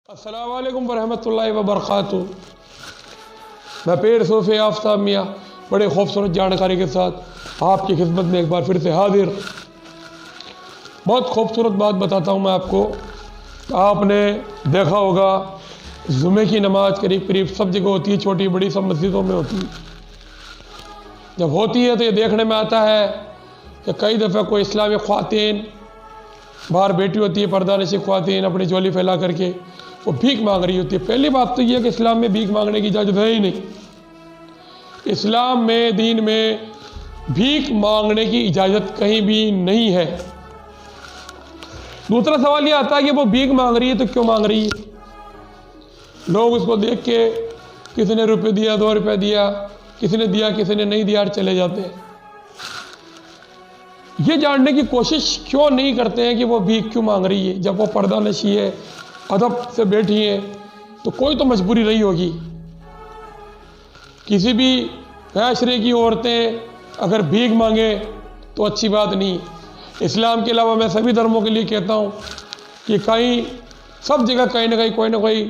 السلام علیکم ورحمۃ اللہ وبرکاتہ۔ میں پیر صوفی آفتاب میاں بڑے خوبصورت جانکاری کے ساتھ آپ کی خدمت میں ایک بار پھر سے حاضر۔ بہت خوبصورت بات بتاتا ہوں میں آپ کو۔ آپ نے دیکھا ہوگا جمعے کی نماز قریب قریب سب جگہ ہوتی ہے، چھوٹی بڑی سب مسجدوں میں ہوتی ہے۔ جب ہوتی ہے تو یہ دیکھنے میں آتا ہے کہ کئی دفعہ کوئی اسلامی خواتین باہر بیٹھی ہوتی ہے، پردہ نشی خواتین اپنی جولی پھیلا کر کے وہ بھیک مانگ رہی ہوتی ہے۔ پہلی بات تو یہ کہ اسلام میں بھیک مانگنے کی اجازت ہے ہی نہیں۔ اسلام میں، دین میں بھیک مانگنے کی اجازت کہیں بھی نہیں ہے۔ دوسرا سوال یہ آتا ہے کہ وہ بھیک مانگ رہی ہے تو کیوں مانگ رہی ہے؟ لوگ اس کو دیکھ کے کسی نے روپے دیا، 2 روپے دیا، کسی نے دیا کسی نے نہیں دیا، اور چلے جاتے ہیں۔ یہ جاننے کی کوشش کیوں نہیں کرتے ہیں کہ وہ بھیک کیوں مانگ رہی ہے؟ جب وہ پردہ نشی ہے، ادب سے بیٹھی ہیں، تو کوئی تو مجبوری رہی ہوگی۔ کسی بھی معاشرے کی عورتیں اگر بھیک مانگے تو اچھی بات نہیں۔ اسلام کے علاوہ میں سبھی دھرموں کے لیے کہتا ہوں کہ کہیں سب جگہ کہیں نہ کہیں کوئی نہ کوئی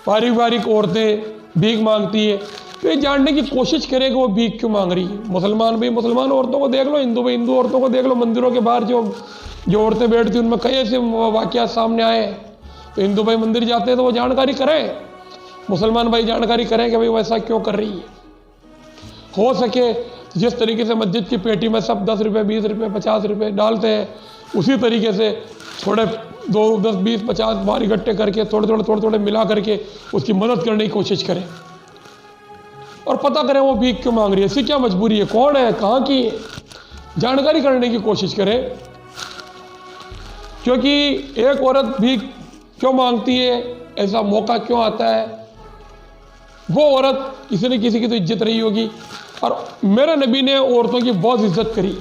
باریک باریک عورتیں بھیک مانگتی ہیں، تو یہ جاننے کی کوشش کرے کہ وہ بھیک کیوں مانگ رہی ہے۔ مسلمان بھی مسلمان عورتوں کو دیکھ لو، ہندو بھی ہندو عورتوں کو دیکھ لو۔ مندروں کے باہر جو عورتیں بیٹھتی ہیں ان میں کئی ایسے واقعات سامنے آئے ہیں۔ تو ہندو بھائی مندر جاتے ہیں تو وہ جانکاری کریں، مسلمان بھائی جانکاری کریں کہ بھائی وہ ایسا کیوں کر رہی ہے۔ ہو سکے جس طریقے سے مسجد کی پیٹی میں سب 10 روپے 20 روپے 50 روپے ڈالتے ہیں، اسی طریقے سے تھوڑے 2 10 20 50 بار اکٹھے کر کے تھوڑے تھوڑے ملا کر کے اس کی مدد کرنے کی کوشش کریں، اور پتہ کریں وہ بھیک کیوں مانگ رہی ہے، اس کی کیا مجبوری ہے، کون ہے، کہاں کی ہے، جانکاری کرنے کی کوشش کریں۔ کیونکہ ایک عورت بھیک کیوں مانگتی ہے، ایسا موقع کیوں آتا ہے، وہ عورت کسی نہ کسی کی تو عزت رہی ہوگی۔ اور میرے نبی نے عورتوں کی بہت عزت کری،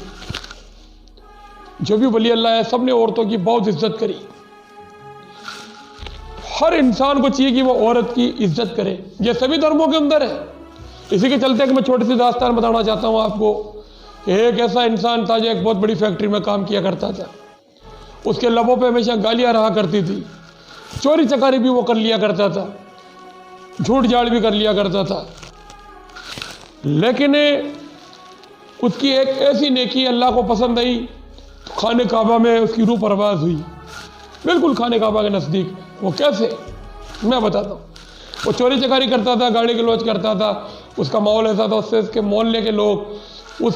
جو بھی ولی اللہ ہے سب نے عورتوں کی بہت عزت کری۔ ہر انسان کو چاہیے کہ وہ عورت کی عزت کرے، یہ سبھی دھرموں کے اندر ہے۔ اسی کے چلتے کہ میں چھوٹی سی داستان بتانا چاہتا ہوں آپ کو کہ ایک ایسا انسان تھا جو ایک بہت بڑی فیکٹری میں کام کیا کرتا تھا۔ اس کے لبوں پہ ہمیشہ گالیاں رہا کرتی تھی، چوری چکاری بھی وہ کر لیا کرتا تھا، جھوٹ جھاڑ بھی کر لیا کرتا تھا۔ لیکن اس کی ایک ایسی نیکی اللہ کو پسند آئی، خانہ کعبہ میں اس کی روح پرواز ہوئی، بالکل خانہ کعبہ کے نزدیک۔ وہ کیسے؟ میں بتاتا ہوں۔ وہ چوری چکاری کرتا تھا، گاڑی گلوچ کرتا تھا، اس کا ماحول ایسا تھا، اس سے اس کے محلے کے لوگ، اس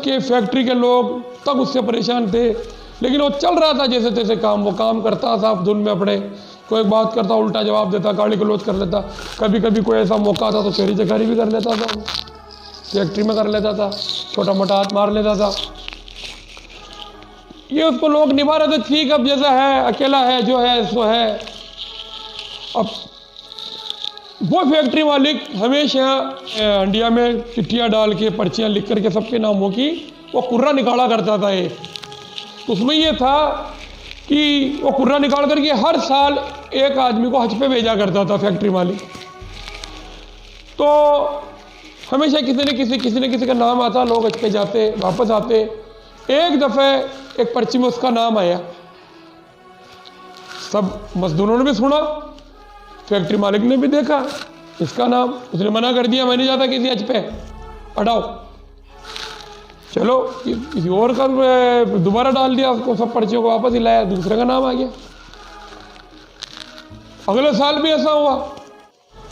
کے فیکٹری کے لوگ تک اس سے پریشان تھے۔ لیکن وہ چل رہا تھا جیسے تیسے کام، وہ کام کرتا تھا دھن میں اپنے، کوئی ایک بات کرتا الٹا جواب دیتا، گاڑی گلوچ کر لیتا، کبھی کبھی کوئی ایسا موقع آتا تو چوری چکاری بھی کر لیتا تھا، فیکٹری میں کر لیتا تھا، چھوٹا موٹا ہاتھ مار لیتا تھا۔ یہ اس کو لوگ نبھا رہے تھے، ٹھیک اب جیسا ہے، اکیلا ہے، جو ہے سو ہے۔ اب وہ فیکٹری مالک ہمیشہ انڈیا میں چٹھیاں ڈال کے پرچیاں لکھ کر کے سب کے ناموں کی وہ قرہ نکالا کرتا تھا۔ اس میں یہ تھا کہ وہ قرہ نکال کر کے ہر سال ایک آدمی کو حج پہ بھیجا کرتا تھا فیکٹری مالک۔ تو ہمیشہ کسی نہ کسی کا نام آتا، لوگ حج پہ جاتے واپس آتے۔ ایک دفعہ ایک پرچی میں اس کا نام آیا، سب مزدوروں نے بھی سنا، فیکٹری مالک نے بھی دیکھا اس کا نام، اس نے منع کر دیا، میں نہیں جاتا کسی حج پہ، ہٹاؤ۔ چلو کسی اور کا دوبارہ ڈال دیا، اس کو سب پرچیوں کو واپس ہی لایا، دوسرے کا نام آ گیا۔ اگلے سال بھی ایسا ہوا،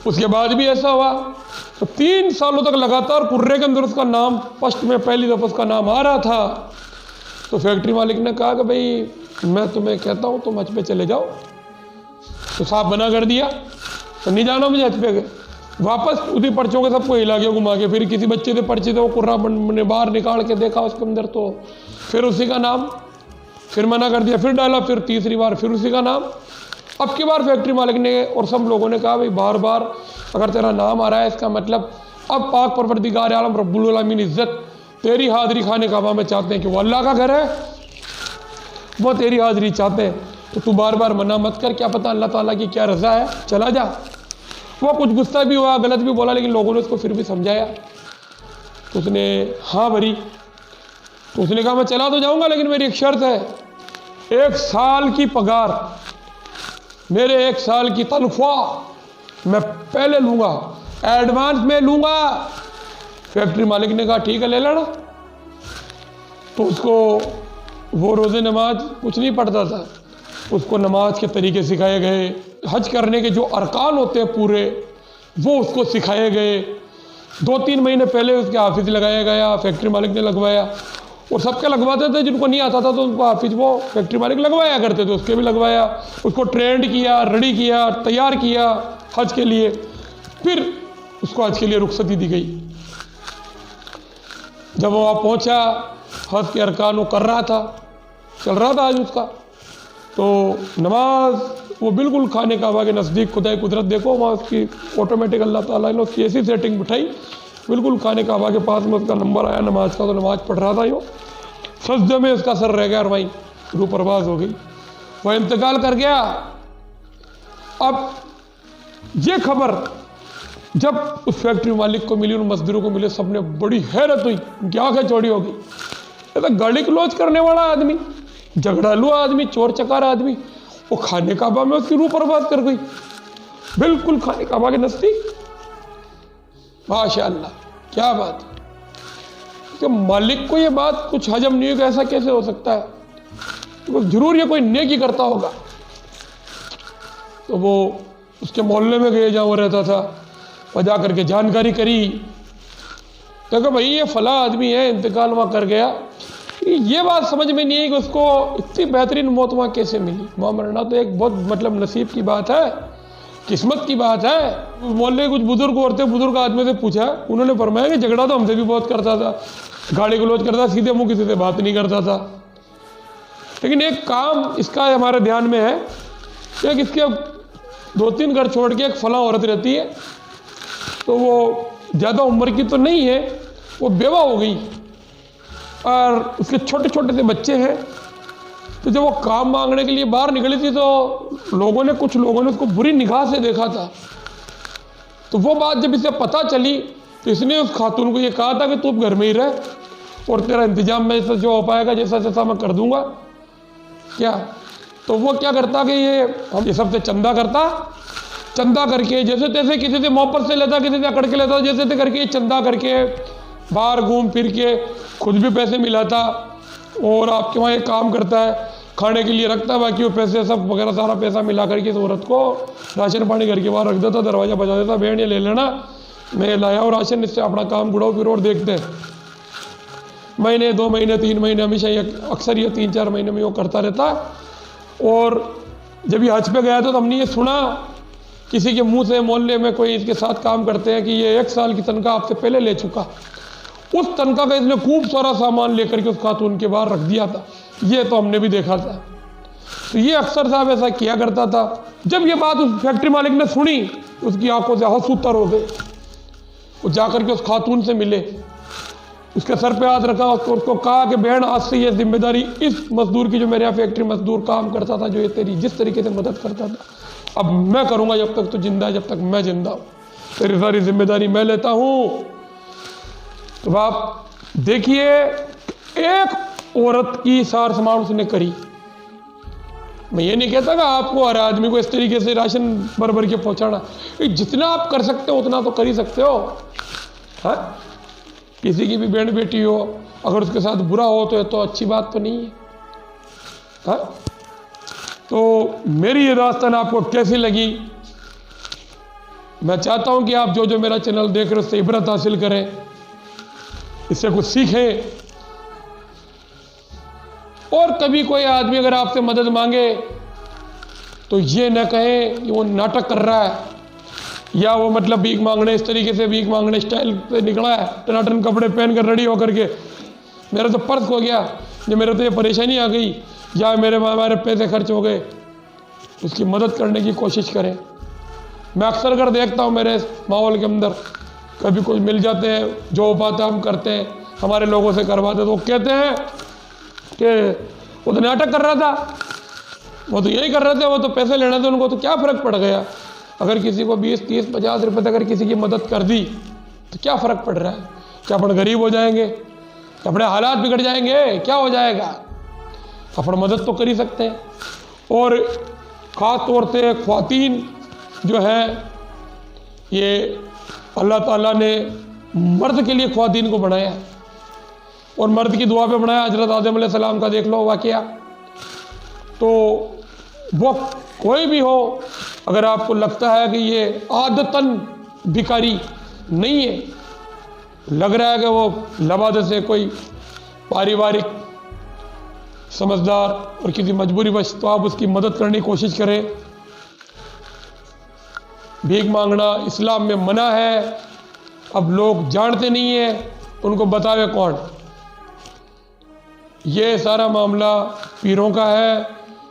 اس کے بعد بھی ایسا ہوا۔ تو 3 سالوں تک لگاتار قرے کے اندر اس کا نام فسٹ میں پہلی دفعہ اس کا نام آ رہا تھا۔ تو فیکٹری مالک نے کہا کہ بھائی میں تمہیں کہتا ہوں تم حج پہ چلے جاؤ، تو صاحب منع کر دیا، تو نہیں جانا مجھے حج پہ۔ واپس اسی پرچوں کے سب کو ہلا کے گھما کے، پھر کسی بچے سے پرچے سے وہ قرہ نے باہر نکال کے دیکھا اس کے اندر، تو پھر اسی کا نام، پھر منع کر دیا، پھر ڈالا، پھر تیسری بار پھر اسی کا نام۔ اب کی بار فیکٹری مالک نے اور سب لوگوں نے کہا بھائی بار بار اگر تیرا نام آ رہا ہے اس کا مطلب اب پاک پروردگار عالم رب العالمین عزت تیری حاضری خانہ کعبہ میں چاہتے ہیں، کہ وہ اللہ کا گھر ہے، وہ تیری حاضری چاہتے ہیں، تو بار بار منع مت کر، کیا پتہ اللہ تعالیٰ کی کیا رضا ہے، چلا جا۔ وہ کچھ غصہ بھی ہوا، غلط بھی بولا، لیکن لوگوں نے اس کو پھر بھی سمجھایا، تو اس نے ہاں بھری۔ تو اس نے کہا میں چلا تو جاؤں گا لیکن میری ایک شرط ہے، 1 سال کی پگار میرے 1 سال کی تنخواہ میں پہلے لوں گا، ایڈوانس میں لوں گا۔ فیکٹری مالک نے کہا ٹھیک ہے لے لینا۔ تو اس کو وہ روزے نماز کچھ نہیں پڑھتا تھا، اس کو نماز کے طریقے سکھائے گئے، حج کرنے کے جو ارکان ہوتے ہیں پورے وہ اس کو سکھائے گئے۔ 2-3 مہینے پہلے اس کے حافظ لگایا گیا، فیکٹری مالک نے لگوایا، اور سب کے لگواتے تھے، جن کو نہیں آتا تھا تو ان کو حافظ وہ فیکٹری مالک لگوایا کرتے تھے، اس کے بھی لگوایا، اس کو ٹرینڈ کیا، ریڈی کیا، تیار کیا حج کے لیے۔ پھر اس کو حج کے لیے رخصتی دی گئی۔ جب وہ وہاں پہنچا، حج کے ارکان وہ کر رہا تھا، چل رہا تھا آج اس کا، تو نماز وہ بالکل خانے کعبہ کے نزدیک، خدائے قدرت دیکھو وہاں اس کی آٹومیٹک اللہ تعالیٰ نے اس کی ایسی سیٹنگ بٹھائی، بالکل خانے کعبہ کے پاس میں اس کا نمبر آیا نماز کا، تو نماز پڑھ رہا تھا، یوں سجدے میں اس کا سر رہ گیا اور وہیں روح پرواز ہو گئی، وہ انتقال کر گیا۔ اب یہ خبر جب اس فیکٹری مالک کو ملی، ان مزدوروں کو ملے، سب نے بڑی حیرت ہوئی، ان کی آنکھیں چوڑی ہو گئی۔ یہ تو گالی کلوچ کرنے والا آدمی، جھگڑالو آدمی، چور چکار آدمی، وہ خانے کعبہ میں اس کی روح پرواز کر گئی، بالکل خانے کعبہ کے نزدیک۔ ماشاء اللہ، کیا بات ہے کہ مالک کو یہ بات کچھ ہضم نہیں ہوئی کہ ایسا کیسے ہو سکتا ہے، ضرور یہ کوئی نیکی کرتا ہوگا۔ تو وہ اس کے محلے میں گئے جہاں وہ رہتا تھا، وہ جا کر کے جانکاری کری، کہ بھائی یہ فلاں آدمی ہے، انتقال وہاں کر گیا۔ یہ بات سمجھ میں نہیں ہے کہ اس کو اتنی بہترین موت وہاں کیسے ملی۔ وہاں مرنا تو ایک بہت نصیب کی بات ہے، قسمت کی بات ہے۔ محلے کچھ بزرگ عورتیں، بزرگ آدمی سے پوچھا، انہوں نے فرمایا کہ جھگڑا تو ہم سے بھی بہت کرتا تھا، گالی گلوچ کرتا، سیدھے منہ کسی سے بات نہیں کرتا تھا، لیکن ایک کام اس کا ہمارے دھیان میں ہے کہ اس کے 2-3 گھر چھوڑ کے ایک فلاں عورت رہتی ہے، تو وہ زیادہ عمر کی تو نہیں ہے، وہ بیوہ ہو گئی اور اس کے چھوٹے چھوٹے سے بچے ہیں۔ تو جب وہ کام مانگنے کے لیے باہر نکلی تھی تو کچھ لوگوں نے اس کو بری نگاہ سے دیکھا تھا۔ تو وہ بات جب اسے پتہ چلی تو اس نے اس خاتون کو یہ کہا تھا کہ تو گھر میں ہی رہ اور تیرا انتظام میں جو ہو پائے گا جیسا میں کر دوں گا۔ کیا تو وہ کیا کرتا کہ یہ سب سے چندہ کرتا، چندہ کر کے جیسے تیسے کسی سے محبت سے لیتا، کسی سے اکڑ کے لیتا، جیسے تیسے کر کے چندہ کر کے باہر گھوم پھر کے خود بھی پیسے ملاتا اور آپ کے وہاں ایک کام کرتا ہے، کھانے کے لیے رکھتا، باقی وہ پیسے سب وغیرہ سارا پیسہ ملا کر کے اس عورت کو راشن پانی گھر کے باہر رکھ دیتا، دروازہ بجا دیتا، بہن یہ لے لینا میں لایا ہوں راشن، اس سے اپنا کام بڑھاؤ پھر اور دیکھتے ہیں۔ مہینے 2 مہینے 3 مہینے ہمیشہ اکثر یہ 3-4 مہینے میں وہ کرتا رہتا۔ اور جب یہ حج پہ گیا تو ہم نے یہ سنا کسی کے منہ سے محلے میں کوئی اس کے ساتھ کام کرتے ہیں کہ یہ 1 سال کی تنخواہ آپ سے پہلے لے چکا، اس تنخواہ کا اس نے خوب سارا سامان لے کر کے اس خاتون کے باہر رکھ دیا تھا، یہ تو ہم نے بھی دیکھا تھا۔ تو یہ اکثر صاحب ایسا کیا کرتا تھا۔ جب یہ بات اس فیکٹری مالک نے سنی اس کی آنکھوں سے آنسو تر ہو گئے، وہ جا کر کے اس خاتون سے ملے، اس کے سر پہ ہاتھ رکھا، اس کو کہا کہ بہن آج سے یہ ذمہ داری اس مزدور کی جو میرے یہاں فیکٹری مزدور کام کرتا تھا، جو یہ تیری جس طریقے سے مدد کرتا تھا، اب میں کروں گا جب تک تو زندہ ہے، جب تک میں زندہ ہوں، تیری ساری ذمہ داری میں لیتا ہوں۔ تو آپ دیکھیے ایک عورت کی سار سنبھال اس نے کری۔ میں یہ نہیں کہتا کہ آپ کو ہر آدمی کو اس طریقے سے راشن بھر کے پہنچانا، جتنا آپ کر سکتے ہو اتنا تو کر ہی سکتے ہو۔ ہاں کسی کی بھی بہن بیٹی ہو اگر اس کے ساتھ برا ہو تو یہ تو اچھی بات تو نہیں ہے۔ ہاں تو میری یہ داستان آپ کو کیسی لگی؟ میں چاہتا ہوں کہ آپ جو میرا چینل دیکھ رہے اس سے عبرت حاصل کریں، اس سے کچھ سیکھیں، اور کبھی کوئی آدمی اگر آپ سے مدد مانگے تو یہ نہ کہیں کہ وہ ناٹک کر رہا ہے یا وہ مطلب بھیک مانگنے اس طریقے سے بھیک مانگنے اسٹائل سے نکلا ہے، ٹناٹن کپڑے پہن کر ریڈی ہو کر کے میرا تو پرس ہو گیا، یا میرے تو یہ پریشانی آ گئی، یا ہمارے پیسے خرچ ہو گئے۔ اس کی مدد کرنے کی کوشش کریں۔ میں اکثر اگر دیکھتا ہوں میرے ماحول کے اندر کبھی کوئی مل جاتے ہیں، جو ہو پاتا ہم کرتے ہیں، ہمارے لوگوں سے کرواتے تو وہ کہتے ہیں کہ وہ تو ناٹک کر رہا تھا، وہ تو یہی کر رہے تھے، وہ تو پیسے لینے تھے ان کو، تو کیا فرق پڑ گیا؟ اگر کسی کو 20 30 50 روپے اگر کسی کی مدد کر دی تو کیا فرق پڑ رہا ہے؟ کیا اپنے غریب ہو جائیں گے؟ اپنے حالات بگڑ جائیں گے؟ کیا ہو جائے گا؟ اپنا مدد تو کر ہی سکتے ہیں۔ اور خاص طور سے خواتین جو ہیں، یہ اللہ تعالیٰ نے مرد کے لیے خواتین کو بنایا اور مرد کی دعا پہ بنایا۔ حضرت آدم علیہ السلام کا دیکھ لو واقعہ۔ تو وہ کوئی بھی ہو، اگر آپ کو لگتا ہے کہ یہ عادتاً بھکاری نہیں ہے، لگ رہا ہے کہ وہ لبادت سے کوئی پاریوارک سمجھدار اور کسی مجبوری بس، تو آپ اس کی مدد کرنے کی کوشش کریں۔ بھیک مانگنا اسلام میں منع ہے۔ اب لوگ جانتے نہیں ہیں، ان کو بتاوے کون؟ یہ سارا معاملہ پیروں کا ہے،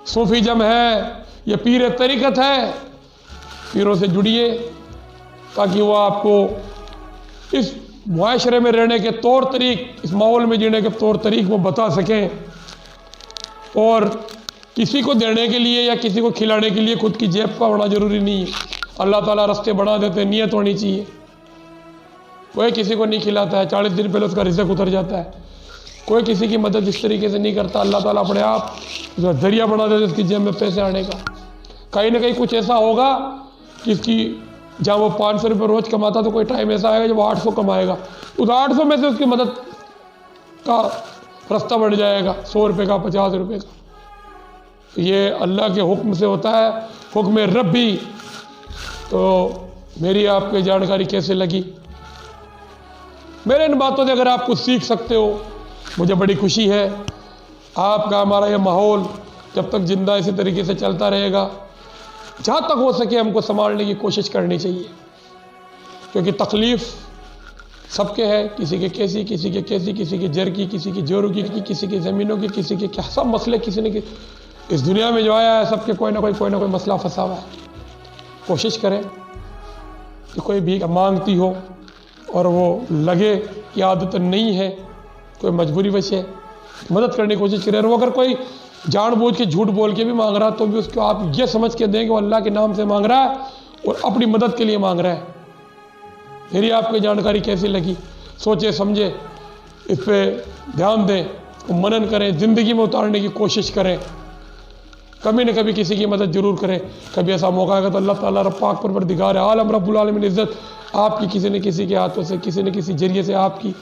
صوفیزم ہے، یہ پیر طریقت ہے۔ پیروں سے جڑیے تاکہ وہ آپ کو اس معاشرے میں رہنے کے طور طریق، اس ماحول میں جینے کے طور طریق وہ بتا سکیں، اور کسی کو دینے کے لیے یا کسی کو کھلانے کے لیے خود کی جیب کا ہونا ضروری نہیں ہے۔ اللہ تعالیٰ راستے بنا دیتے، نیت ہونی چاہیے۔ کوئی کسی کو نہیں کھلاتا ہے، 40 دن پہلے اس کا رزق اتر جاتا ہے۔ کوئی کسی کی مدد اس طریقے سے نہیں کرتا، اللہ تعالیٰ اپنے آپ ذریعہ بنا دیتے اس کی جیب میں پیسے آنے کا۔ کہیں نہ کہیں کچھ ایسا ہوگا کہ اس کی، جہاں وہ 500 روپے روز کماتا تو کوئی ٹائم ایسا آئے گا جب وہ 800 کمائے گا، اس 800 میں سے اس کی مدد کا راستہ بڑھ جائے گا، 100 روپے کا، 50 روپے کا۔ یہ اللہ کے حکم سے ہوتا ہے، حکم ربی۔ تو میری آپ کو جانکاری کیسے لگی؟ میرے ان باتوں سے اگر آپ کچھ سیکھ سکتے ہو مجھے بڑی خوشی ہے۔ آپ کا، ہمارا یہ ماحول جب تک زندہ اسی طریقے سے چلتا رہے گا، جہاں تک ہو سکے ہم کو سنبھالنے کی کوشش کرنی چاہیے، کیونکہ تکلیف سب کے ہے، کسی کے کیسی، کسی کے کیسی، کسی کے جر کی، کسی کی جورو کی، کسی کے زمینوں کی، کسی کے کیا، سب مسئلے کسی نے اس دنیا میں جو آیا ہے سب کے کوئی نہ کوئی مسئلہ پھنسا ہوا ہے۔ کوشش کریں کہ کوئی بھی مانگتی ہو اور وہ لگے کہ عادت نہیں ہے، کوئی مجبوری بچے، مدد کرنے کی کوشش کریں۔ اور وہ اگر کوئی جان بوجھ کے جھوٹ بول کے بھی مانگ رہا تو بھی اس کو آپ یہ سمجھ کے دیں کہ وہ اللہ کے نام سے مانگ رہا ہے اور اپنی مدد کے لیے مانگ رہا ہے۔ میری آپ کو جانکاری کیسی لگی؟ سوچے سمجھے، اس پہ دھیان دیں، اس کو منن کریں، زندگی میں اتارنے کی کوشش کریں، کبھی نہ کبھی کسی کی مدد ضرور کریں۔ کبھی ایسا موقع آئے گا تو اللہ تعالیٰ رب پاک پروردگار عالم رب العالمین عزت آپ کی کسی نہ کسی کے ہاتھوں سے، کسی نہ کسی ذریعے سے آپ کی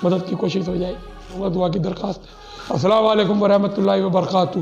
مدد کی کوشش ہو جائے گی۔ دعا کی درخواست ہے۔ السلام علیکم ورحمۃ اللہ وبرکاتہ۔